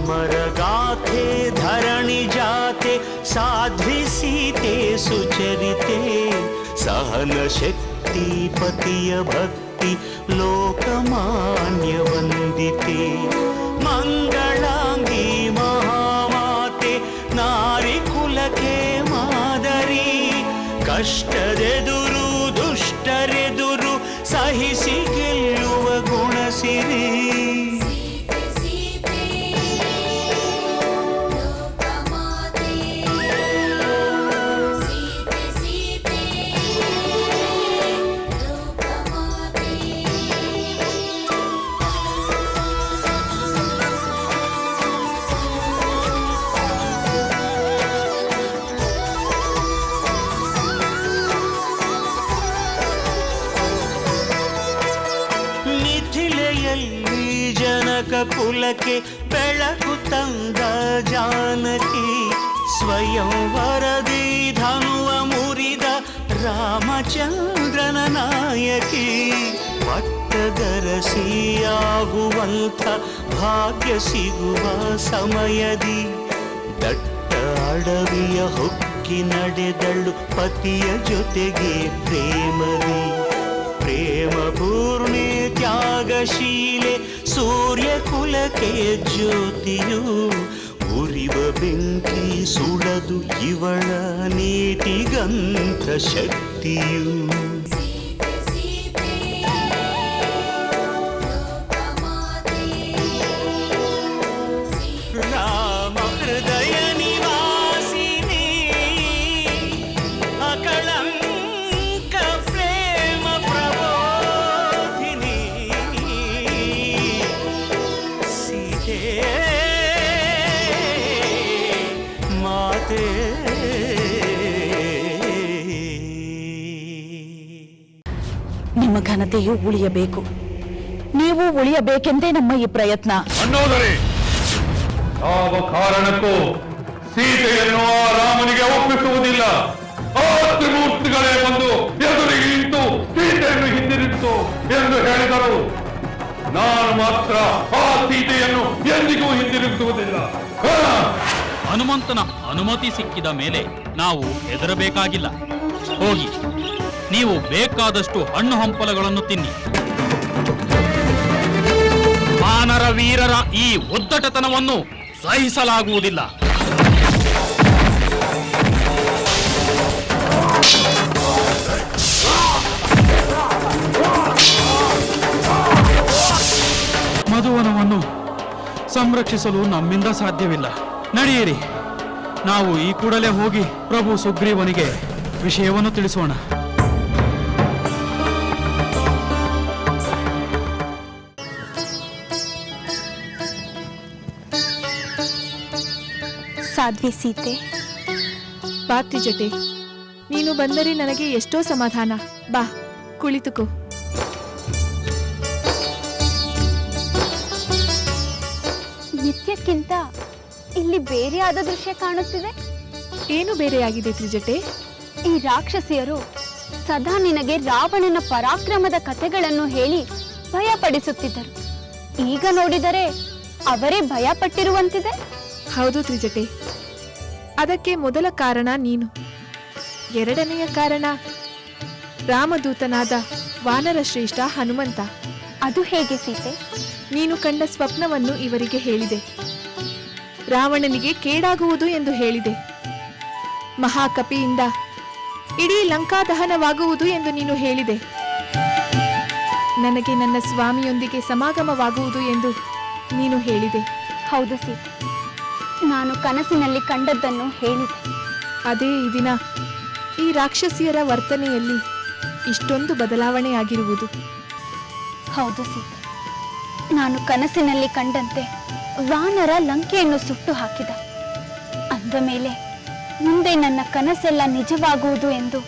अमरगाथे धरणि जाते साध्वी सीते सुचरिते सहन शक्ति पतिय भक्ति लोकमान्य वंदिते मंगलांगी महामाते नारी कुलके मादरी कष्टदेदुरु दुष्टरेदुरु सहिಸಿ ಗೆಲ್ಲುವ ಗುಣಸಿರಿ ಕುಲಕ್ಕೆ ಬೆಳಕು ತಂದ ಜಾನಕಿ ಸ್ವಯಂ ವರದಿ ಧನುವ ಮುರಿದ ರಾಮಚಂದ್ರನ ನಾಯಕಿ ಪಟ್ಟದರಸಿಯಾಗುವಂಥ ಭಾಗ್ಯ ಸಿಗುವ ಸಮಯದಿ ದಟ್ಟ ಅಡವಿಯ ಹೊಕ್ಕಿ ನಡೆದಳು ಪತಿಯ ಜೊತೆಗೆ ಪ್ರೇಮದಿ ಪ್ರೇಮ ಪೂರ್ಣೆ ತ್ಯಾಗಶೀಲೆ ಸೂರ್ಯ ಕುಲಕ್ಕೆ ಜ್ಯೋತಿಯು ಉರಿವ ಬೆಂಕಿ ಸುಡದು ಇವಳ ನೀತಿಗಂತ ಶಕ್ತಿಯು ರಾಮ ಹೃದಯ ನಿವಾಸಿನಿ ಅಕಳಂಕ ಪ್ರೇಮ ಪ್ರಬೋಧಿನಿ ಸೀತೆ ಮಾತೆ ನಿಮ್ಮ ಘನತೆಯು ಉಳಿಯಬೇಕು. ನೀವು ಉಳಿಯಬೇಕೆಂದೇ ನಮ್ಮ ಈ ಪ್ರಯತ್ನ. ಅನ್ನೋದರೇ ಯಾವ ಕಾರಣಕ್ಕೂ ಸೀತೆಯನ್ನು ಆ ರಾಮನಿಗೆ ಒಪ್ಪಿಸುವುದಿಲ್ಲ. ಆ ತ್ರಿಮೂರ್ತಿಗಳೇ ಬಂದು ಎದುರಿಗೆ ನಿಂತು ಸೀತೆಯನ್ನು ಹಿಂದಿರುಗಿತು ಎಂದು ಹೇಳಿದರು. ನಾನು ಮಾತ್ರ ಆ ಸೀತೆಯನ್ನು ಎಂದಿಗೂ ಹಿಂದಿರುಗಿಸುವುದಿಲ್ಲ. ಹನುಮಂತನ ಅನುಮತಿ ಸಿಕ್ಕಿದ ಮೇಲೆ ನಾವು ಹೆದರಬೇಕಾಗಿಲ್ಲ. ಹೋಗಿ ನೀವು ಬೇಕಾದಷ್ಟು ಹಣ್ಣು ಹಂಪಲಗಳನ್ನು ತಿನ್ನಿ. ವಾನರ ವೀರರ ಈ ಒದ್ದಟತನವನ್ನು ಸಹಿಸಲಾಗುವುದಿಲ್ಲ. ಮಧುವನವನ್ನು ಸಂರಕ್ಷಿಸಲು ನಮ್ಮಿಂದ ಸಾಧ್ಯವಿಲ್ಲ. ನಡೆಯಿರಿ, ನಾವು ಈ ಕೂಡಲೇ ಹೋಗಿ ಪ್ರಭು ಸುಗ್ರೀವನಿಗೆ ವಿಷಯವನ್ನು ತಿಳಿಸೋಣ. ಸಾಧ್ವಿ ಸೀತೆ, ಬಾ ತ್ರಿಜಟೆ, ನೀನು ಬಂದರೆ ನನಗೆ ಎಷ್ಟೋ ಸಮಾಧಾನ. ಬಾ, ಕುಳಿತುಕೋ. ನಿತ್ಯಕ್ಕಿಂತ ಇಲ್ಲಿ ಬೇರೆಯಾದ ದೃಶ್ಯ ಕಾಣುತ್ತಿದೆ. ಏನು ಬೇರೆಯಾಗಿದೆ ತ್ರಿಜಟೆ? ಈ ರಾಕ್ಷಸಿಯರು ಸದಾ ನಿನಗೆ ರಾವಣನ ಪರಾಕ್ರಮದ ಕಥೆಗಳನ್ನು ಹೇಳಿ ಭಯಪಡಿಸುತ್ತಿದ್ದರು. ಈಗ ನೋಡಿದರೆ ಅವರೇ ಭಯಪಟ್ಟಿರುವಂತಿದೆ. ಹೌದು ತ್ರಿಜಟೆ, ಅದಕ್ಕೆ ಮೊದಲ ಕಾರಣ ನೀನು. ಎರಡನೆಯ ಕಾರಣ ರಾಮದೂತನಾದ ವಾನರ ಶ್ರೇಷ್ಠ ಹನುಮಂತ. ಅದು ಹೇಗೆ ಸೀತೆ? ನೀನು ಕಂಡ ಸ್ವಪ್ನವನ್ನು ಇವರಿಗೆ ಹೇಳಿದೆ. ರಾವಣನಿಗೆ ಕೇಡಾಗುವುದು ಎಂದು ಹೇಳಿದೆ. ಮಹಾಕಪಿಯಿಂದ ಇಡೀ ಲಂಕಾದಹನವಾಗುವುದು ಎಂದು ನೀನು ಹೇಳಿದೆ. ನನಗೆ ನನ್ನ ಸ್ವಾಮಿಯೊಂದಿಗೆ ಸಮಾಗಮವಾಗುವುದು ಎಂದು ನೀನು ಹೇಳಿದೆ. ಹೌದು ಸೀತೆ, ನಾನು ಕನಸಿನಲ್ಲಿ ಕಂಡದ್ದನ್ನು ಹೇಳಿದೆ. ಅದೇ ಈ ದಿನ ಈ ರಾಕ್ಷಸಿಯರ ವರ್ತನೆಯಲ್ಲಿ ಇಷ್ಟೊಂದು ಬದಲಾವಣೆಯಾಗಿರುವುದು. ಹೌದು ಸೀತೆ, ನಾನು ಕನಸಿನಲ್ಲಿ ಕಂಡಂತೆ ವಾನರ ಲಂಕೆಯನ್ನು ಸುಟ್ಟು ಹಾಕಿದ. ಅಂದ ಮೇಲೆ ಮುಂದೆ ನನ್ನ ಕನಸೆಲ್ಲ ನಿಜವಾಗುವುದು ಎಂದು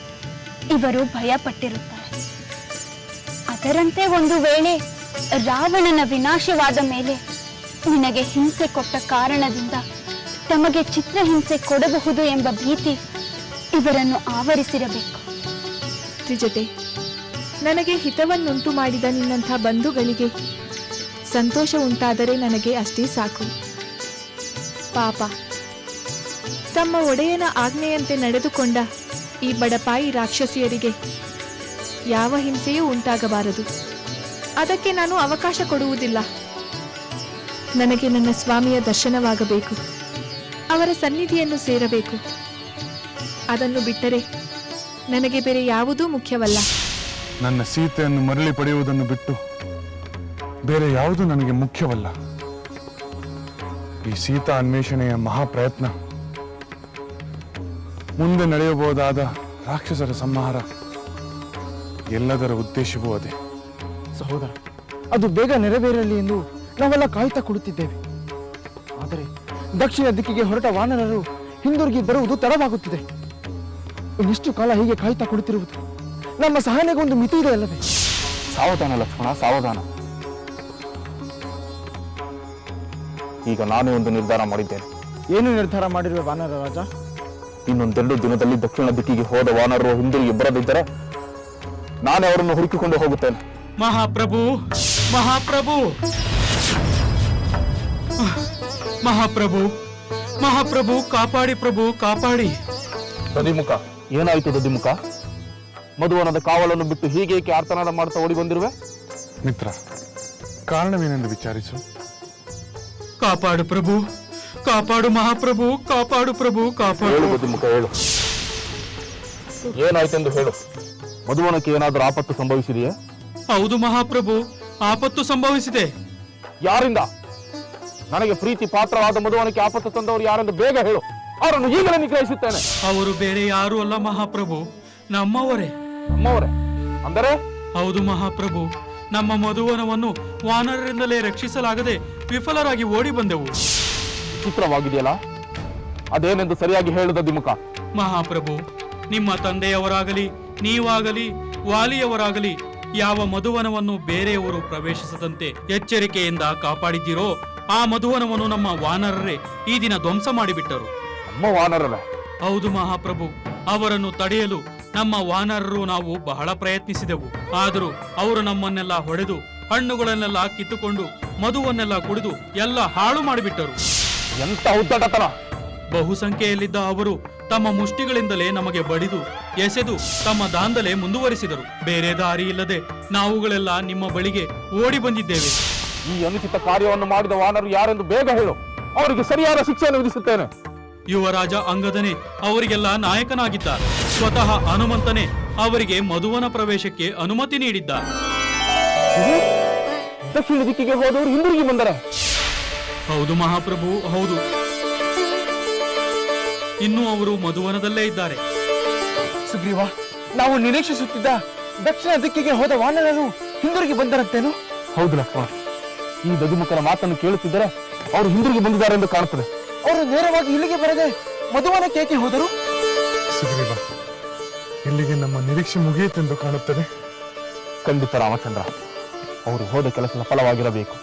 ಇವರು ಭಯಪಟ್ಟಿರುತ್ತಾರೆ. ಅದರಂತೆ ಒಂದು ವೇಳೆ ರಾವಣನ ವಿನಾಶವಾದ ಮೇಲೆ ನಿನಗೆ ಹಿಂಸೆ ಕೊಟ್ಟ ಕಾರಣದಿಂದ ತಮಗೆ ಚಿತ್ರಹಿಂಸೆ ಕೊಡಬಹುದು ಎಂಬ ಭೀತಿ ಇವರನ್ನು ಆವರಿಸಿರಬೇಕು. ತ್ರಿಜಟೆ, ನನಗೆ ಹಿತವನ್ನುಂಟು ಮಾಡಿದ ನಿನ್ನಂಥ ಬಂಧುಗಳಿಗೆ ಸಂತೋಷ ಉಂಟಾದರೆ ನನಗೆ ಅಷ್ಟೇ ಸಾಕು. ಪಾಪ, ತಮ್ಮ ಒಡೆಯನ ಆಜ್ಞೆಯಂತೆ ನಡೆದುಕೊಂಡ ಈ ಬಡಪಾಯಿ ರಾಕ್ಷಸಿಯರಿಗೆ ಯಾವ ಹಿಂಸೆಯೂ ಉಂಟಾಗಬಾರದು. ಅದಕ್ಕೆ ನಾನು ಅವಕಾಶ ಕೊಡುವುದಿಲ್ಲ. ನನಗೆ ನನ್ನ ಸ್ವಾಮಿಯ ದರ್ಶನವಾಗಬೇಕು, ಅವರ ಸನ್ನಿಧಿಯನ್ನು ಸೇರಬೇಕು. ಅದನ್ನು ಬಿಟ್ಟರೆ ನನಗೆ ಬೇರೆ ಯಾವುದೂ ಮುಖ್ಯವಲ್ಲ. ನನ್ನ ಸೀತೆಯನ್ನು ಮರಳಿ ಪಡೆಯುವುದನ್ನು ಬಿಟ್ಟು ಬೇರೆ ಯಾವುದು ನನಗೆ ಮುಖ್ಯವಲ್ಲ. ಈ ಸೀತಾ ಅನ್ವೇಷಣೆಯ ಮಹಾಪ್ರಯತ್ನ, ಮುಂದೆ ನಡೆಯಬಹುದಾದ ರಾಕ್ಷಸರ ಸಂಹಾರ, ಎಲ್ಲದರ ಉದ್ದೇಶವೂ ಅದೇ. ಸಹೋದರ, ಅದು ಬೇಗ ನೆರವೇರಲಿ ಎಂದು ನಾವೆಲ್ಲ ಕಾಯ್ತಾ ಕುಳಿತಿದ್ದೇವೆ. ಆದರೆ ದಕ್ಷಿಣ ದಿಕ್ಕಿಗೆ ಹೊರಟ ವಾನರರು ಹಿಂದಿರುಗಿ ಬರುವುದು ತಡವಾಗುತ್ತಿದೆ. ಇನ್ನೆಷ್ಟು ಕಾಲ ಹೀಗೆ ಕಾಯ್ತಾ ಕುಳಿತಿರುವುದು? ನಮ್ಮ ಸಹನೆಗೊಂದು ಮಿತಿ ಇದೆ ಅಲ್ಲವೇ? ಸಾವಧಾನ ಲಕ್ಷ್ಮಣ, ಸಾವಧಾನ. ಈಗ ನಾನೇ ಒಂದು ನಿರ್ಧಾರ ಮಾಡಿದ್ದೇನೆ. ಏನು ನಿರ್ಧಾರ ಮಾಡಿರುವ ವಾನರ ರಾಜ? ಇನ್ನೊಂದೆರಡು ದಿನದಲ್ಲಿ ದಕ್ಷಿಣ ದಿಕ್ಕಿಗೆ ಹೋದ ವಾನರರು ಹಿಂದಿರುಗಿ ಬರದಿದ್ದರೆ ನಾನೇ ಅವರನ್ನು ಹುಡುಕಿಕೊಂಡು ಹೋಗುತ್ತೇನೆ. ಮಹಾಪ್ರಭು, ಮಹಾಪ್ರಭು, ಮಹಾಪ್ರಭು, ಮಹಾಪ್ರಭು, ಕಾಪಾಡಿ ಪ್ರಭು, ಕಾಪಾಡಿ. ದದಿಮುಖ, ಏನಾಯಿತು ದದಿಮುಖ? ಮಧುವನದ ಕಾವಲನ್ನು ಬಿಟ್ಟು ಹೀಗೇಕೆ ಆರ್ತನಾದ ಮಾಡ್ತಾ ಓಡಿ ಬಂದಿರುವೆ? ಮಿತ್ರ, ಕಾರಣವೇನೆಂದು ವಿಚಾರಿಸು. ಕಾಪಾಡು ಪ್ರಭು, ಕಾಪಾಡು ಮಹಾಪ್ರಭು, ಕಾಪಾಡು ಪ್ರಭು, ಕಾಪಾಡು. ಹೇಳು ದದಿಮುಖ, ಹೇಳು. ಏನಾಯ್ತೆಂದು ಹೇಳು. ಮಧುವನಕ್ಕೆ ಏನಾದರೂ ಆಪತ್ತು ಸಂಭವಿಸಿದೆಯೇ? ಹೌದು ಮಹಾಪ್ರಭು, ಆಪತ್ತು ಸಂಭವಿಸಿದೆ. ಯಾರಿಂದ? ನನಗೆ ಪ್ರೀತಿ ಪಾತ್ರವಾದ ಮಧುವನಕ್ಕೆ ಆಪತ್ತು ತಂದವರು ಯಾರೆಂದು ಬೇಗ ಹೇಳು. ಅವರನ್ನು ಈಗಲೇ ನಿಗ್ರಹಿಸುತ್ತೇನೆ. ಅವರು ಬೇರೆ ಯಾರೂ ಅಲ್ಲ ಮಹಾಪ್ರಭು, ನಮ್ಮವರೇ. ನಮ್ಮವರೇ ಅಂದರೆ? ಹೌದು ಮಹಾಪ್ರಭು, ನಮ್ಮ ಮಧುವನವನ್ನು ವಾನರರಿಂದಲೇ ರಕ್ಷಿಸಲಾಗದೆ ವಿಫಲರಾಗಿ ಓಡಿ ಬಂದೆವು. ಚಿತ್ರವಾಗಿದೆಯಲ್ಲ, ಅದೇನೆಂದು ಸರಿಯಾಗಿ ಹೇಳುದ ದಿಮುಖ. ಮಹಾಪ್ರಭು, ನಿಮ್ಮ ತಂದೆಯವರಾಗಲಿ ನೀವಾಗಲಿ ವಾಲಿಯವರಾಗಲಿ ಯಾವ ಮಧುವನವನ್ನು ಬೇರೆಯವರು ಪ್ರವೇಶಿಸದಂತೆ ಎಚ್ಚರಿಕೆಯಿಂದ ಕಾಪಾಡಿದ್ದೀರೋ ಆ ಮಧುವನವನ್ನು ನಮ್ಮ ವಾನರರೇ ಈ ದಿನ ಧ್ವಂಸ ಮಾಡಿಬಿಟ್ಟರು. ನಮ್ಮ ವಾನರರೇ? ಹೌದು ಮಹಾಪ್ರಭು, ಅವರನ್ನು ತಡೆಯಲು ನಮ್ಮ ವಾನರರು ನಾವು ಬಹಳ ಪ್ರಯತ್ನಿಸಿದೆವು. ಆದರೂ ಅವರು ನಮ್ಮನ್ನೆಲ್ಲ ಹೊಡೆದು ಹಣ್ಣುಗಳನ್ನೆಲ್ಲ ಕಿತ್ತುಕೊಂಡು ಮಧುವನ್ನೆಲ್ಲ ಕುಡಿದು ಎಲ್ಲ ಹಾಳು ಮಾಡಿಬಿಟ್ಟರು. ಎಂತ ಉದ್ದಟತನ! ಬಹುಸಂಖ್ಯೆಯಲ್ಲಿದ್ದ ಅವರು ತಮ್ಮ ಮುಷ್ಟಿಗಳಿಂದಲೇ ನಮಗೆ ಬಡಿದು ಎಸೆದು ತಮ್ಮ ದಾಂಧಲೆ ಮುಂದುವರಿಸಿದರು. ಬೇರೆ ದಾರಿ ಇಲ್ಲದೆ ನಾವುಗಳೆಲ್ಲ ನಿಮ್ಮ ಬಳಿಗೆ ಓಡಿ ಬಂದಿದ್ದೇವೆ. ಈ ಅನುಚಿತ ಕಾರ್ಯವನ್ನು ಮಾಡಿದ ವಾನರು ಯಾರೆಂದು ಬೇಗ ಹೇಳು. ಅವರಿಗೆ ಸರಿಯಾದ ಶಿಕ್ಷೆಯನ್ನು ವಿಧಿಸುತ್ತೇನೆ. ಯುವರಾಜ ಅಂಗದನೇ ಅವರಿಗೆಲ್ಲ ನಾಯಕನಾಗಿದ್ದ. ಸ್ವತಃ ಹನುಮಂತನೇ ಅವರಿಗೆ ಮಧುವನ ಪ್ರವೇಶಕ್ಕೆ ಅನುಮತಿ ನೀಡಿದ್ದ. ದಕ್ಷಿಣ ದಿಕ್ಕಿಗೆ ಹೋದವರು ಹಿಂದಿರುಗಿ ಬಂದರೆ? ಹೌದು ಮಹಾಪ್ರಭು, ಹೌದು. ಇನ್ನೂ ಅವರು ಮಧುವನದಲ್ಲೇ ಇದ್ದಾರೆ. ಸುಗ್ರೀವ, ನಾವು ನಿರೀಕ್ಷಿಸುತ್ತಿದ್ದ ದಕ್ಷಿಣ ದಿಕ್ಕಿಗೆ ಹೋದ ವಾನರರು ಹಿಂದಿರುಗಿ ಬಂದರಂತೇನು? ಹೌದು ಲಕ್ಷ್ಮಣ, ಈ ದದಿಮುಖರ ಮಾತನ್ನು ಕೇಳುತ್ತಿದ್ದರೆ ಅವರು ಹಿಂದಿರುಗಿ ಬಂದಿದ್ದಾರೆ ಎಂದು ಕಾಣುತ್ತದೆ. ಅವರು ನೇರವಾಗಿ ಇಲ್ಲಿಗೆ ಬರದೆ ಮಧುವನಕ್ಕೆ ಏಕೆ ಹೋದರು? ಸುಗ್ರೀವ, ಇಲ್ಲಿಗೆ ನಮ್ಮ ನಿರೀಕ್ಷೆ ಮುಗಿಯಿತೆಂದು ಕಾಣುತ್ತದೆ. ಖಂಡಿತ ರಾಮಚಂದ್ರ, ಅವರು ಹೋದ ಕೆಲಸ ಸಫಲವಾಗಿರಬೇಕು.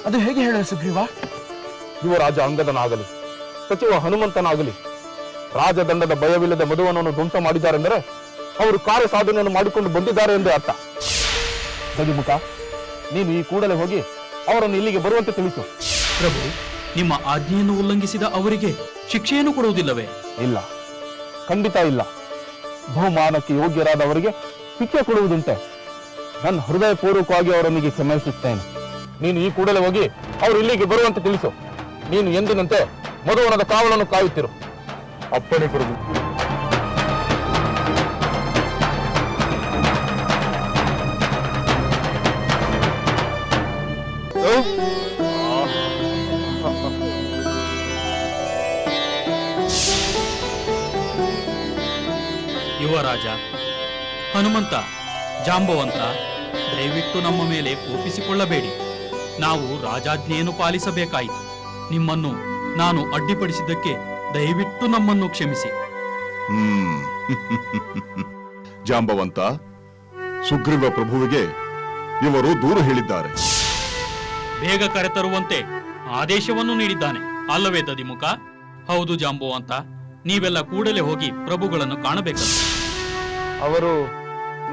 ಅದು ಹೇಗೆ ಹೇಳ ಸುಗ್ರೀವ? ಯುವರಾಜ ಅಂಗದನಾಗಲಿ ಸಚಿವ ಹನುಮಂತನಾಗಲಿ ರಾಜದಂಡದ ಭಯವಿಲ್ಲದೆ ಮಧುವನನ್ನು ಧ್ವಂಸ ಮಾಡಿದ್ದಾರೆಂದರೆ ಅವರು ಕಾರ್ಯ ಸಾಧನೆಯನ್ನು ಮಾಡಿಕೊಂಡು ಬಂದಿದ್ದಾರೆ ಎಂದು ಅರ್ಥ. ದದಿಮುಖ, ನೀನು ಈ ಕೂಡಲೇ ಹೋಗಿ ಅವರನ್ನು ಇಲ್ಲಿಗೆ ಬರುವಂತೆ ತಿಳಿಸು. ಪ್ರಭು, ನಿಮ್ಮ ಆಜ್ಞೆಯನ್ನು ಉಲ್ಲಂಘಿಸಿದ ಅವರಿಗೆ ಶಿಕ್ಷೆಯನ್ನು ಕೊಡುವುದಿಲ್ಲವೇ? ಇಲ್ಲ, ಖಂಡಿತ ಇಲ್ಲ. ಬಹುಮಾನಕ್ಕೆ ಯೋಗ್ಯರಾದವರಿಗೆ ಶಿಕ್ಷೆ ಕೊಡುವುದುಂಟೆ. ನನ್ನ ಹೃದಯಪೂರ್ವಕವಾಗಿ ಅವರೊಂದಿಗೆ ಕ್ಷಮಿಸುತ್ತೇನೆ. ನೀನು ಈ ಕೂಡಲೇ ಹೋಗಿ ಅವರು ಇಲ್ಲಿಗೆ ಬರುವಂತೆ ತಿಳಿಸು. ನೀನು ಎಂದಿನಂತೆ ಮಧುವನದ ಕಾವಲನ್ನು ಕಾಯುತ್ತಿರು. ಅಪ್ಪಣೆ ಪ್ರಭು. ಯುವರಾಜ, ಹನುಮಂತ, ಜಾಂಬವಂತ, ದಯವಿಟ್ಟು ನಮ್ಮ ಮೇಲೆ ಕೋಪಿಸಿಕೊಳ್ಳಬೇಡಿ. ನಾವು ರಾಜಾಜ್ಞೆಯನ್ನು ಪಾಲಿಸಬೇಕಾಯಿತು. ನಿಮ್ಮನ್ನು ನಾನು ಅಡ್ಡಿಪಡಿಸಿದ್ದಕ್ಕೆ ದಯವಿಟ್ಟು ನಮ್ಮನ್ನು ಕ್ಷಮಿಸಿ. ಜಾಂಬವಂತ, ಸುಗ್ರೀವ ಪ್ರಭುವಿಗೆ ಇವರು ದೂರು ಹೇಳಿದ್ದಾರೆ. ಬೇಗ ಕರೆತರುವಂತೆ ಆದೇಶವನ್ನು ನೀಡಿದ್ದಾನೆ ಅಲ್ಲವೇ ದದಿಮುಖ? ಹೌದು ಜಾಂಬವಂತ, ನೀವೆಲ್ಲ ಕೂಡಲೇ ಹೋಗಿ ಪ್ರಭುಗಳನ್ನು ಕಾಣಬೇಕು. ಅವರು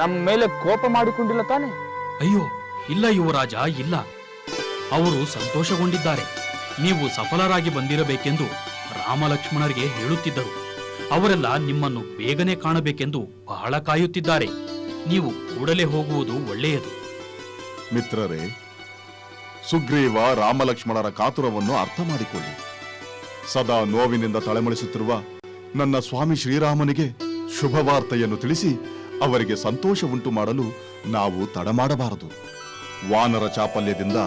ನಮ್ಮ ಮೇಲೆ ಕೋಪ ಮಾಡಿಕೊಂಡಿಲ್ಲ ತಾನೆ? ಅಯ್ಯೋ ಇಲ್ಲ ಯುವರಾಜ, ಇಲ್ಲ. ಅವರು ಸಂತೋಷಗೊಂಡಿದ್ದಾರೆ. ನೀವು ಸಫಲರಾಗಿ ಬಂದಿರಬೇಕೆಂದು ರಾಮಲಕ್ಷ್ಮಣರಿಗೆ ಹೇಳುತ್ತಿದ್ದರು. ಅವರೆಲ್ಲ ನಿಮ್ಮನ್ನು ಬೇಗನೆ ಕಾಣಬೇಕೆಂದು ಬಹಳ ಕಾಯುತ್ತಿದ್ದಾರೆ. ನೀವು ಕೂಡಲೇ ಹೋಗುವುದು ಒಳ್ಳೆಯದು. ಮಿತ್ರರೇ, ಸುಗ್ರೀವ ರಾಮಲಕ್ಷ್ಮಣರ ಕಾತುರವನ್ನು ಅರ್ಥ ಮಾಡಿಕೊಳ್ಳಿ. ಸದಾ ನೋವಿನಿಂದ ತಲೆಮಳಿಸುತ್ತಿರುವ ನನ್ನ ಸ್ವಾಮಿ ಶ್ರೀರಾಮನಿಗೆ ಶುಭವಾರ್ತೆಯನ್ನು ತಿಳಿಸಿ ಅವರಿಗೆ ಸಂತೋಷ ಉಂಟು ಮಾಡಲು ನಾವು ತಡ ಮಾಡಬಾರದು. ವಾನರ ಚಾಪಲ್ಯದಿಂದ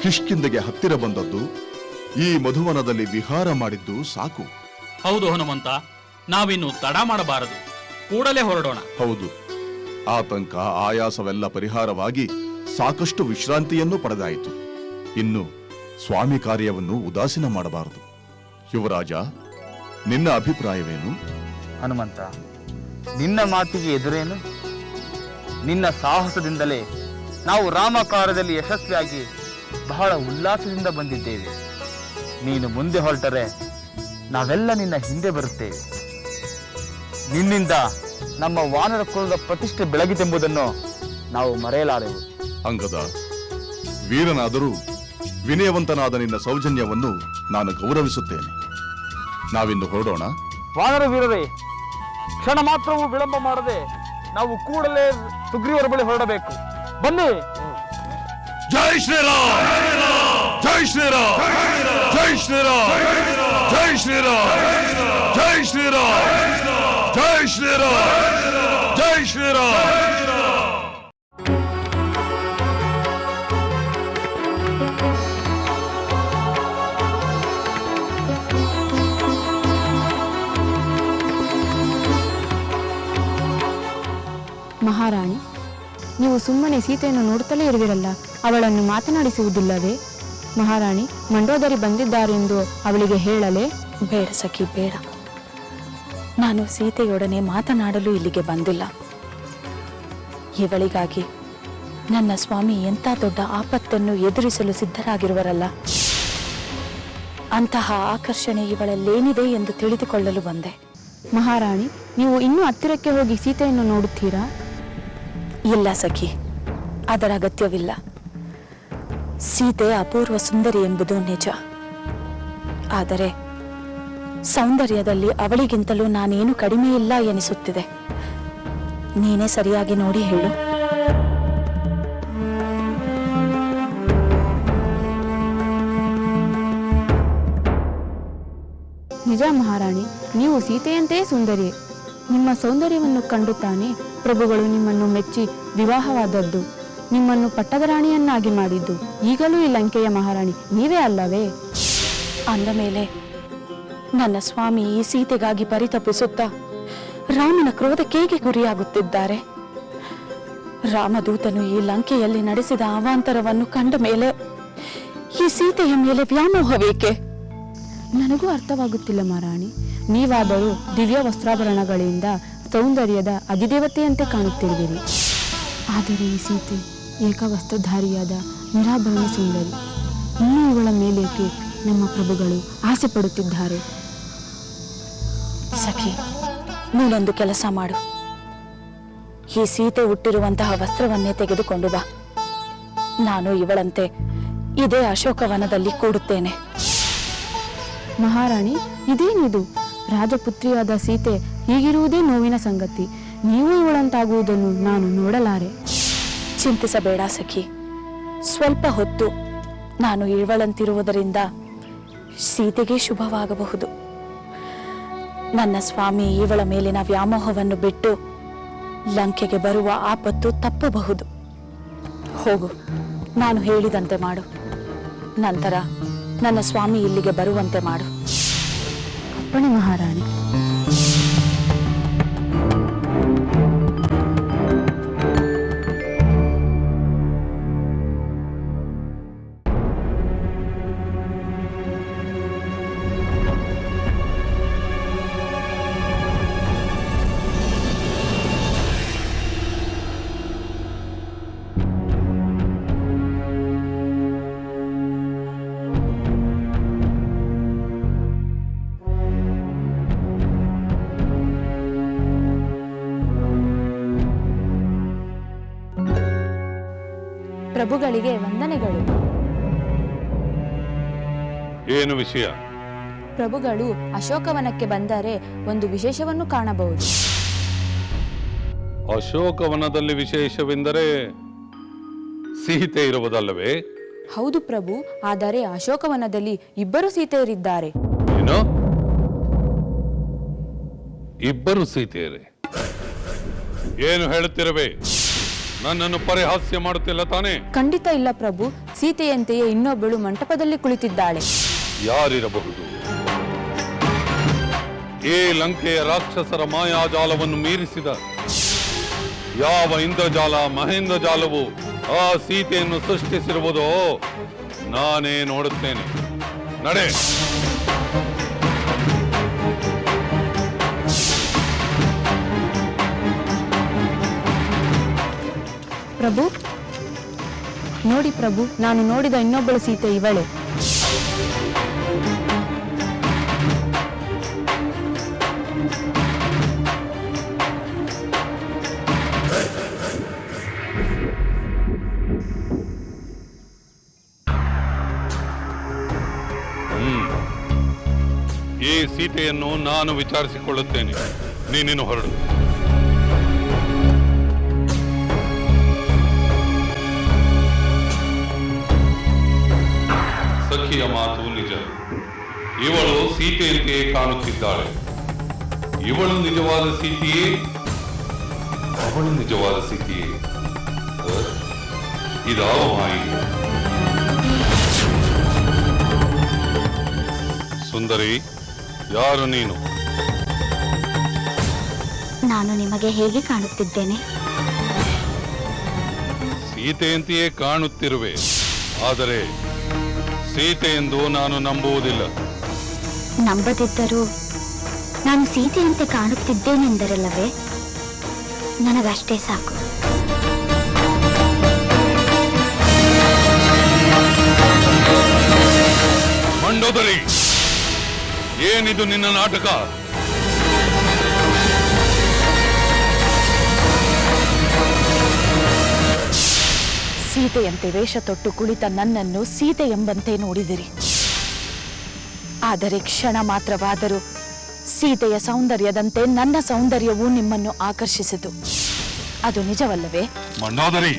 ಕಿಷ್ಕಿಂದೆಗೆ ಹತ್ತಿರ ಬಂದದ್ದು, ಈ ಮಧುವನದಲ್ಲಿ ವಿಹಾರ ಮಾಡಿದ್ದು ಸಾಕು. ಹೌದು ಹನುಮಂತ, ನಾವಿನ್ನು ತಡ ಮಾಡಬಾರದು, ಕೂಡಲೇ ಹೊರಡೋಣ. ಹೌದು, ಆತಂಕ ಆಯಾಸವೆಲ್ಲ ಪರಿಹಾರವಾಗಿ ಸಾಕಷ್ಟು ವಿಶ್ರಾಂತಿಯನ್ನು ಪಡೆದಾಯಿತು. ಇನ್ನು ಸ್ವಾಮಿ ಕಾರ್ಯವನ್ನು ಉದಾಸೀನ ಮಾಡಬಾರದು. ಯುವರಾಜ, ನಿನ್ನ ಅಭಿಪ್ರಾಯವೇನು? ಹನುಮಂತ, ನಿನ್ನ ಮಾತಿಗೆ ಎದುರೇನು? ನಿನ್ನ ಸಾಹಸದಿಂದಲೇ ನಾವು ರಾಮ ಕಾರ್ಯದಲ್ಲಿ ಯಶಸ್ವಿಯಾಗಿ ಬಹಳ ಉಲ್ಲಾಸದಿಂದ ಬಂದಿದ್ದೇವೆ. ನೀನು ಮುಂದೆ ಹೊರಟರೆ ನಾವೆಲ್ಲ ನಿನ್ನ ಹಿಂದೆ ಬರುತ್ತೇವೆ. ನಿನ್ನಿಂದ ನಮ್ಮ ವಾನರ ಕುಲದ ಪ್ರತಿಷ್ಠೆ ಬೆಳಗಿತೆಂಬುದನ್ನು ನಾವು ಮರೆಯಲಾರೆವು. ಅಂಗದ, ವೀರನಾದರೂ ವಿನಯವಂತನಾದ ನಿನ್ನ ಸೌಜನ್ಯವನ್ನು ನಾನು ಗೌರವಿಸುತ್ತೇನೆ. ನಾವಿನ್ನು ಹೊರಡೋಣ. ವಾನರ ವೀರರೇ, ಕ್ಷಣ ಮಾತ್ರವೂ ವಿಳಂಬ ಮಾಡದೆ ನಾವು ಕೂಡಲೇ ಸುಗ್ರೀವರ ಬಳಿ ಹೊರಡಬೇಕು. ಬನ್ನಿ. ಜೈ ಶ್ರೀರಾಮ್, ಜೈ ಶ್ರೀರಾಮ್, ಜೈ ಶ್ರೀರಾಮ್, ಜೈ ಶ್ರೀರಾಮ್, ಜೈ ಶ್ರೀರಾಮ್, ಜೈ ಶ್ರೀರಾಮ್, ಜೈ ಶ್ರೀರಾಮ್. ಮಹಾರಾಣಿ, ನೀವು ಸುಮ್ಮನೆ ಸೀತೆಯನ್ನು ನೋಡುತ್ತಲೇ ಇರುವಿರಲ್ಲ, ಅವಳನ್ನು ಮಾತನಾಡಿಸುವುದಿಲ್ಲವೇ? ಮಹಾರಾಣಿ, ಮಂಡೋದರಿ ಬಂದಿದ್ದಾರೆಂದು ಅವಳಿಗೆ ಹೇಳಲೇ? ಬೇಡ ಸಖಿ, ಬೇಡ. ನಾನು ಸೀತೆಯೊಡನೆ ಮಾತನಾಡಲು ಇಲ್ಲಿಗೆ ಬಂದಿಲ್ಲ. ಇವಳಿಗಾಗಿ ನನ್ನ ಸ್ವಾಮಿ ಎಂಥ ದೊಡ್ಡ ಆಪತ್ತನ್ನು ಎದುರಿಸಲು ಸಿದ್ಧರಾಗಿರುವರಲ್ಲ, ಅಂತಹ ಆಕರ್ಷಣೆ ಇವಳಲ್ಲೇನಿದೆ ಎಂದು ತಿಳಿದುಕೊಳ್ಳಲು ಬಂದೆ. ಮಹಾರಾಣಿ, ನೀವು ಇನ್ನೂ ಹತ್ತಿರಕ್ಕೆ ಹೋಗಿ ಸೀತೆಯನ್ನು ನೋಡುತ್ತೀರಾ? ಇಲ್ಲ ಸಖಿ, ಅದರ ಅಗತ್ಯವಿಲ್ಲ. ಸೀತೆ ಅಪೂರ್ವ ಸುಂದರಿ ಎಂಬುದು ನಿಜ. ಆದರೆ ಸೌಂದರ್ಯದಲ್ಲಿ ಅವಳಿಗಿಂತಲೂ ನಾನೇನು ಕಡಿಮೆ ಇಲ್ಲ ಎನಿಸುತ್ತಿದೆ. ನೀನೇ ಸರಿಯಾಗಿ ನೋಡಿ ಹೇಳು. ನಿಜ ಮಹಾರಾಣಿ, ನೀವು ಸೀತೆಯಂತೆಯೇ ಸುಂದರಿಯೇ. ನಿಮ್ಮ ಸೌಂದರ್ಯವನ್ನು ಕಂಡು ತಾನೇ ಪ್ರಭುಗಳು ನಿಮ್ಮನ್ನು ಮೆಚ್ಚಿ ವಿವಾಹವಾದದ್ದು, ನಿಮ್ಮನ್ನು ಪಟ್ಟದ ರಾಣಿಯನ್ನಾಗಿ ಮಾಡಿದ್ದು. ಈಗಲೂ ಈ ಲಂಕೆಯ ಮಹಾರಾಣಿ ನೀವೇ ಅಲ್ಲವೇ? ಅಂದ ಮೇಲೆ ನನ್ನ ಸ್ವಾಮಿ ಈ ಸೀತೆಗಾಗಿ ಪರಿತಪಿಸುತ್ತಾ ರಾಮನ ಕ್ರೋಧಕ್ಕೇಗೆ ಗುರಿಯಾಗುತ್ತಿದ್ದಾರೆ? ರಾಮದೂತನು ಈ ಲಂಕೆಯಲ್ಲಿ ನಡೆಸಿದ ಅವಾಂತರವನ್ನು ಕಂಡ ಮೇಲೆ ಈ ಸೀತೆಯ ಮೇಲೆ ವ್ಯಾಮೋಹವೇಕೆ? ನನಗೂ ಅರ್ಥವಾಗುತ್ತಿಲ್ಲ ಮಹಾರಾಣಿ. ನೀವಾದರೂ ದಿವ್ಯ ವಸ್ತ್ರಾಭರಣಗಳಿಂದ ಸೌಂದರ್ಯದ ಅಧಿದೇವತೆಯಂತೆ ಕಾಣುತ್ತಿರುವಿರಿ. ಆದರೆ ಈ ಸೀತೆ ಏಕವಸ್ತ್ರಧಾರಿಯಾದ ನಿರಾಭರಣ ಸುಂದರಿ. ಇನ್ನೂ ಇವಳ ಮೇಲೇಕೆ ನಮ್ಮ ಪ್ರಭುಗಳು ಆಸೆ ಪಡುತ್ತಿದ್ದಾರೆ? ಸಖಿ, ನೀನೊಂದು ಕೆಲಸ ಮಾಡು. ಈ ಸೀತೆ ಹುಟ್ಟಿರುವಂತಹ ವಸ್ತ್ರವನ್ನೇ ತೆಗೆದುಕೊಂಡು ಬಾ. ನಾನು ಇವಳಂತೆ ಇದೇ ಅಶೋಕವನದಲ್ಲಿ ಕೂಡುತ್ತೇನೆ. ಮಹಾರಾಣಿ, ಇದೇನಿದು? ರಾಜಪುತ್ರಿಯಾದ ಸೀತೆ ಹೀಗಿರುವುದೇ ನೋವಿನ ಸಂಗತಿ. ನೀವು ಇವಳಂತಾಗುವುದನ್ನು ನಾನು ನೋಡಲಾರೆ. ಚಿಂತಿಸಬೇಡ ಸಖಿ, ಸ್ವಲ್ಪ ಹೊತ್ತು ನಾನು ಇವಳಂತಿರುವುದರಿಂದ ಸೀತೆಗೆ ಶುಭವಾಗಬಹುದು. ನನ್ನ ಸ್ವಾಮಿ ಇವಳ ಮೇಲಿನ ವ್ಯಾಮೋಹವನ್ನು ಬಿಟ್ಟು ಲಂಕೆಗೆ ಬರುವ ಆಪತ್ತು ತಪ್ಪಬಹುದು. ಹೋಗು, ನಾನು ಹೇಳಿದಂತೆ ಮಾಡು. ನಂತರ ನನ್ನ ಸ್ವಾಮಿ ಇಲ್ಲಿಗೆ ಬರುವಂತೆ ಮಾಡು. ಅಪ್ಪಣೆ ಮಹಾರಾಣಿ. ಪ್ರಭುಗಳಿಗೆ ವಂದನೆಗಳು. ಏನು ವಿಷಯ? ಪ್ರಭುಗಳು ಅಶೋಕವನಕ್ಕೆ ಬಂದರೆ ಒಂದು ವಿಶೇಷವನ್ನು ಕಾಣಬಹುದು. ಅಶೋಕವನದಲ್ಲಿ ವಿಶೇಷವೆಂದರೆ ಸೀತೆ ಇರುವುದಲ್ಲವೇ? ಹೌದು ಪ್ರಭು, ಆದರೆ ಅಶೋಕವನದಲ್ಲಿ ಇಬ್ಬರು ಸೀತೆಯರಿದ್ದಾರೆ. ಏನು? ಇಬ್ಬರು ಸೀತೆಯರೇ? ಏನು ಹೇಳುತ್ತಿರವೆ? ನನ್ನನ್ನು ಪರಿಹಾಸ್ಯ ಮಾಡುತ್ತಿಲ್ಲ ತಾನೇ? ಖಂಡಿತ ಇಲ್ಲ ಪ್ರಭು, ಸೀತೆಯಂತೆಯೇ ಇನ್ನೊಬ್ಬಳು ಮಂಟಪದಲ್ಲಿ ಕುಳಿತಿದ್ದಾಳೆ. ಯಾರಿರಬಹುದು? ಈ ಲಂಕೆಯ ರಾಕ್ಷಸರ ಮಾಯಾಜಾಲವನ್ನು ಮೀರಿಸಿದ ಯಾವ ಇಂದ್ರಜಾಲ ಮಹೇಂದ್ರಜಾಲವು ಆ ಸೀತೆಯನ್ನು ಸೃಷ್ಟಿಸಿರುವುದೋ ನಾನೇ ನೋಡುತ್ತೇನೆ. ನಡೆ. ಪ್ರಭು ನೋಡಿ ಪ್ರಭು, ನಾನು ನೋಡಿದ ಇನ್ನೊಬ್ಬಳು ಸೀತೆ ಇವಳೆ. ಈ ಸೀತೆಯನ್ನು ನಾನು ವಿಚಾರಿಸಿಕೊಳ್ಳುತ್ತೇನೆ. ನೀನೇನು ಹೊರಡು. ಸಖಿಯ ಮಾತು ನಿಜ. ಇವಳು ಸೀತೆಯಂತೆಯೇ ಕಾಣುತ್ತಿದ್ದಾಳೆ. ಇವಳು ನಿಜವಾದ ಸೀತೆಯೇ? ಅವಳು ನಿಜವಾದ ಸೀತೆಯೇ? ಇದಾವ ಮಾಹಿತಿ? ಸುಂದರಿ, ಯಾರು ನೀನು? ನಾನು ನಿಮಗೆ ಹೇಗೆ ಕಾಣುತ್ತಿದ್ದೇನೆ? ಸೀತೆಯಂತೆಯೇ ಕಾಣುತ್ತಿರುವೆ, ಆದರೆ ಸೀತೆ ಎಂದು ನಾನು ನಂಬುವುದಿಲ್ಲ. ನಂಬದಿದ್ದರೂ ನಾನು ಸೀತೆಯಂತೆ ಕಾಣುತ್ತಿದ್ದೇನೆಂದರಲ್ಲವೇ? ನನಗಷ್ಟೇ ಸಾಕು. ಮಂಡೋದರಿ, ಏನಿದು ನಿನ್ನ ನಾಟಕ? ಸೀತೆಯಂತೆ ವೇಷ ತೊಟ್ಟು ಕುಳಿತ ನನ್ನನ್ನು ಸೀತೆ ಎಂಬಂತೆ ನೋಡಿದಿರಿ. ಆದರೆ ಕ್ಷಣ ಮಾತ್ರವಾದರೂ ಸೀತೆಯ ಸೌಂದರ್ಯದಂತೆ ನನ್ನ ಸೌಂದರ್ಯವು ನಿಮ್ಮನ್ನು ಆಕರ್ಷಿಸಿತು. ಅದು ನಿಜವಲ್ಲವೇ? ಮಂಡೋದರಿ,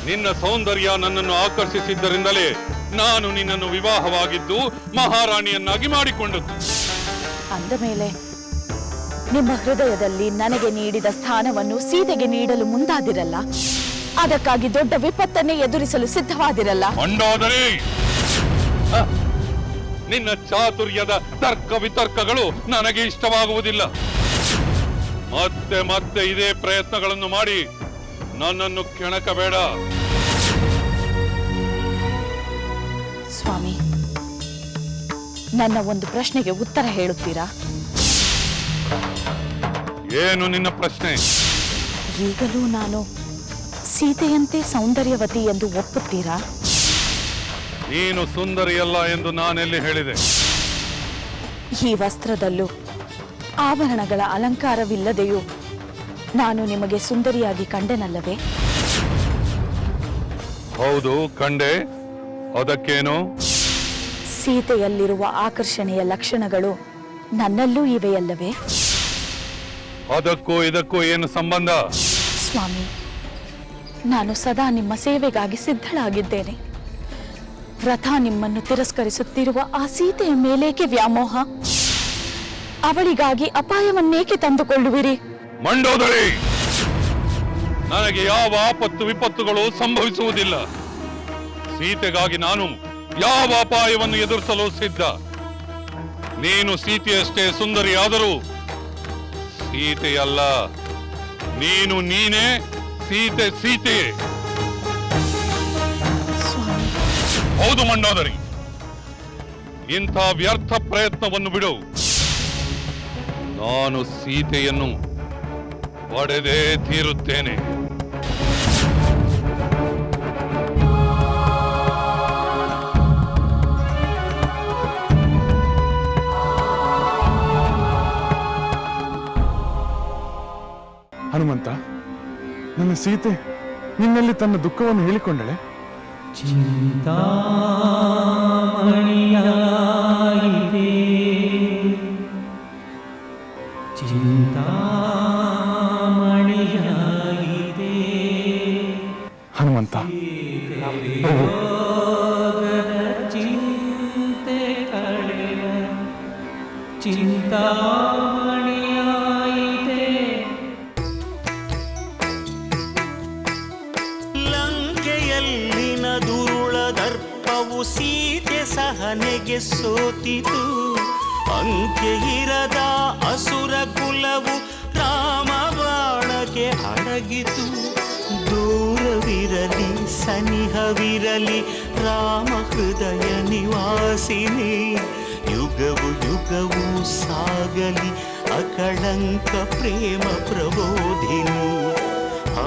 ನಿನ್ನ ಸೌಂದರ್ಯ ನನ್ನನ್ನು ಆಕರ್ಷಿಸಿದ್ದರಿಂದಲೇ ನಾನು ನಿನ್ನನ್ನು ವಿವಾಹವಾಗಿದ್ದು ಮಹಾರಾಣಿಯನ್ನಾಗಿ ಮಾಡಿಕೊಂಡದ್ದು. ಅಂದ ಮೇಲೆ ನಿಮ್ಮ ಹೃದಯದಲ್ಲಿ ನನಗೆ ನೀಡಿದ ಸ್ಥಾನವನ್ನು ಸೀತೆಗೆ ನೀಡಲು ಮುಂದಾದಿರಲ್ಲ. ಅದಕ್ಕಾಗಿ ದೊಡ್ಡ ವಿಪತ್ತನ್ನೇ ಎದುರಿಸಲು ಸಿದ್ಧವಾದಿರಲ್ಲ. ಮಂಡೋದರಿ, ನಿನ್ನ ಚಾತುರ್ಯದ ತರ್ಕ ವಿತರ್ಕಗಳು ನನಗೆ ಇಷ್ಟವಾಗುವುದಿಲ್ಲ. ಮತ್ತೆ ಮತ್ತೆ ಇದೇ ಪ್ರಯತ್ನಗಳನ್ನು ಮಾಡಿ ನನ್ನನ್ನು ಕೆಣಕಬೇಡ. ಸ್ವಾಮಿ, ನನ್ನ ಒಂದು ಪ್ರಶ್ನೆಗೆ ಉತ್ತರ ಹೇಳುತ್ತೀರಾ? ಏನು ನಿನ್ನ ಪ್ರಶ್ನೆ? ಈಗಲೂ ನಾನು ಸೀತೆಯಂತೆ ಸೌಂದರ್ಯವತಿ ಎಂದು ಒಪ್ಪುತ್ತೀರಾ? ನೀನು ಸುಂದರಿಯಲ್ಲ ಎಂದು ನಾನೆಲ್ಲಿ ಹೇಳಿದೆ? ಈ ವಸ್ತ್ರದಲ್ಲೂ ಆಭರಣಗಳ ಅಲಂಕಾರವಿಲ್ಲದೆಯೂ ನಾನು ನಿಮಗೆ ಸುಂದರಿಯಾಗಿ ಕಂಡೆನಲ್ಲವೇ? ಹೌದು, ಕಂಡೆ. ಅದಕ್ಕೇನು? ಸೀತೆಯಲ್ಲಿರುವ ಆಕರ್ಷಣೆಯ ಲಕ್ಷಣಗಳು ನನ್ನಲ್ಲೂ ಇವೆಯಲ್ಲವೇ? ಅದಕ್ಕೂ ಇದಕ್ಕೂ ಏನು ಸಂಬಂಧ? ಸ್ವಾಮಿ, ನಾನು ಸದಾ ನಿಮ್ಮ ಸೇವೆಗಾಗಿ ಸಿದ್ಧಳಾಗಿದ್ದೇನೆ. ವ್ರತ ನಿಮ್ಮನ್ನು ತಿರಸ್ಕರಿಸುತ್ತಿರುವ ಆ ಸೀತೆಯ ಮೇಲೇಕೆ ವ್ಯಾಮೋಹ? ಅವಳಿಗಾಗಿ ಅಪಾಯವನ್ನೇಕೆ ತಂದುಕೊಳ್ಳುವಿರಿ? ಮಂಡೋದರಿ, ನನಗೆ ಯಾವ ಆಪತ್ತು ವಿಪತ್ತುಗಳು ಸಂಭವಿಸುವುದಿಲ್ಲ. ಸೀತೆಗಾಗಿ ನಾನು ಯಾವ ಅಪಾಯವನ್ನು ಎದುರಿಸಲು ಸಿದ್ಧ. ನೀನು ಸೀತೆಯಷ್ಟೇ ಸುಂದರಿಯಾದರೂ ಸೀತೆಯಲ್ಲ. ನೀನು ನೀನೇ ಸೀತೆ, ಸೀತೆಯೇ. ಹೌದು ಮಂಡೋದರಿ, ಇಂಥ ವ್ಯರ್ಥ ಪ್ರಯತ್ನವನ್ನು ಬಿಡು. ನಾನು ಸೀತೆಯನ್ನು ಪಡೆದೇ ತೀರುತ್ತೇನೆ. ಹನುಮಂತ, ನನ್ನ ಸೀತೆ ನಿನ್ನಲ್ಲಿ ತನ್ನ ದುಃಖವನ್ನು ಹೇಳಿಕೊಂಡಳೆ? ಚಿಂತಾಮಣಿ ಹನುಮಂತ ಪ್ರಭು, ಲಂಕೆಯಲ್ಲಿನ ದುರುಳ ದರ್ಪವು ಸೀತೆ ಸಹನೆಗೆ ಸೋತಿತು. ಅಂಕೆ ಇರದ ಅಸುರ ಕುಲವು ರಾಮ ಬಾಣಕ್ಕೆ ಅಡಗಿತು. ದೂರವಿರಲಿ ಸನಿಹವಿರಲಿ ರಾಮ ಹೃದಯ ನಿವಾಸಿನಿ. ಯುಗವು ಯುಗವು ಸಾಗಲಿ ಅಕಳಂಕ ಪ್ರೇಮ ಪ್ರಬೋಧಿನಿ.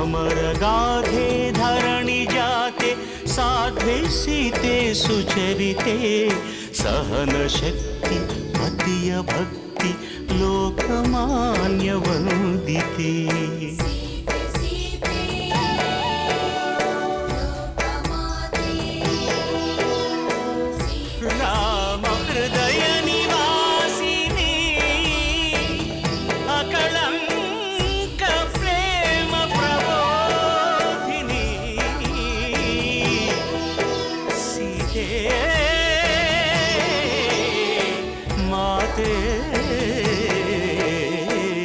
ಅಮರ ಗಾಧೆ ಧರಣಿ ಜಾತೆ ಸಾಧ್ವೆ ಸೀತೆ ಸುಚರಿತೆ. ಸಹನ ಶಕ್ತಿ ಪತಿಯ ಭಕ್ತಿ ಲೋಕಮಾನ್ಯ ವಂದಿತೆ.